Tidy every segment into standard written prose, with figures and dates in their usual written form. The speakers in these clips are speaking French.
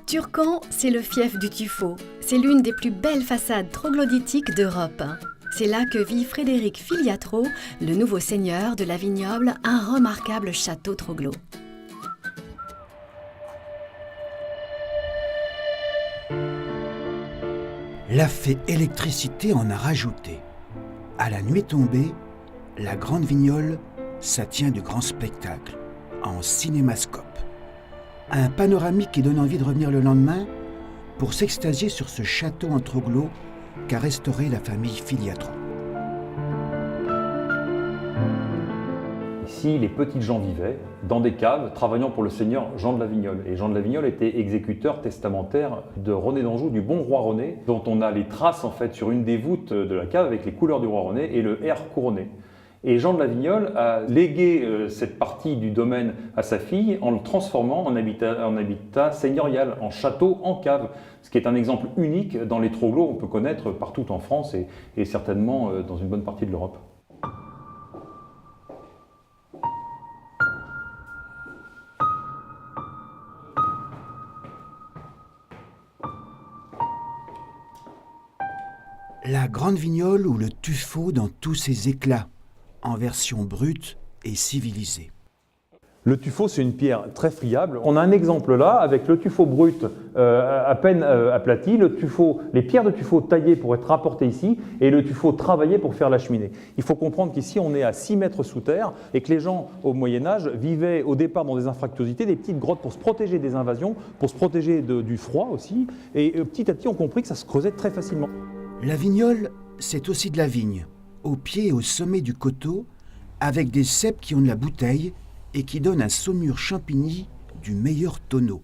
Turcan, c'est le fief du tuffeau. C'est l'une des plus belles façades troglodytiques d'Europe. C'est là que vit Frédéric Filiatro, le nouveau seigneur de la Vignoble, un remarquable château troglo. La fée électricité en a rajouté. À la nuit tombée, la Grande Vignole, ça tient de grands spectacles, en cinémascope. Un panoramique qui donne envie de revenir le lendemain pour s'extasier sur ce château en troglo qu'a restauré la famille Filiatro. Ici, les petites gens vivaient dans des caves, travaillant pour le seigneur Jean de la Vignole. Et Jean de la Vignole était exécuteur testamentaire de René d'Anjou, du bon roi René, dont on a les traces en fait sur une des voûtes de la cave avec les couleurs du roi René et le R couronné. Et Jean de la Vignole a légué cette partie du domaine à sa fille en le transformant en habitat seigneurial, en château, en cave, ce qui est un exemple unique dans les troglos qu'on peut connaître partout en France et certainement dans une bonne partie de l'Europe. La Grande Vignole ou le tuffeau dans tous ses éclats, en version brute et civilisée. Le tuffeau, c'est une pierre très friable. On a un exemple là avec le tuffeau brut à peine aplati, les pierres de tuffeau taillées pour être rapportées ici et le tuffeau travaillé pour faire la cheminée. Il faut comprendre qu'ici on est à 6 mètres sous terre et que les gens au Moyen-Âge vivaient au départ dans des anfractuosités, des petites grottes pour se protéger des invasions, pour se protéger du froid aussi. Et petit à petit on compris que ça se creusait très facilement. La Vignole, c'est aussi de la vigne, au pied et au sommet du coteau, avec des cèpes qui ont de la bouteille et qui donnent un Saumur Champigny du meilleur tonneau,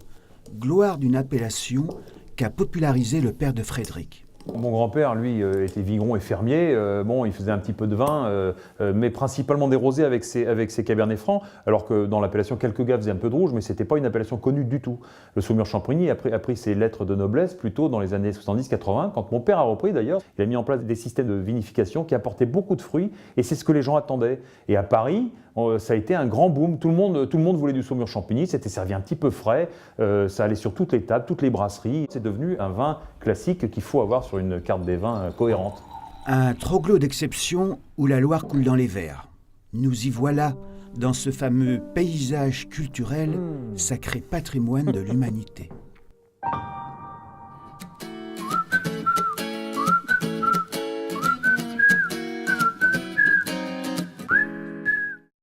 gloire d'une appellation qu'a popularisé le père de Frédéric. Mon grand-père, lui, était vigneron et fermier. Il faisait un petit peu de vin, mais principalement des rosés avec ses Cabernet Francs, alors que dans l'appellation, quelques gars faisaient un peu de rouge, mais ce n'était pas une appellation connue du tout. Le Saumur Champigny a pris ses lettres de noblesse plutôt dans les années 70-80, quand mon père a repris d'ailleurs. Il a mis en place des systèmes de vinification qui apportaient beaucoup de fruits, et c'est ce que les gens attendaient. Et à Paris, ça a été un grand boom. Tout le monde voulait du Saumur Champigny, c'était servi un petit peu frais, ça allait sur toutes les tables, toutes les brasseries. C'est devenu un vin classique qu'il faut avoir sur une carte des vins cohérente. Un troglo d'exception où la Loire coule dans les verres. Nous y voilà dans ce fameux paysage culturel, sacré patrimoine de l'humanité.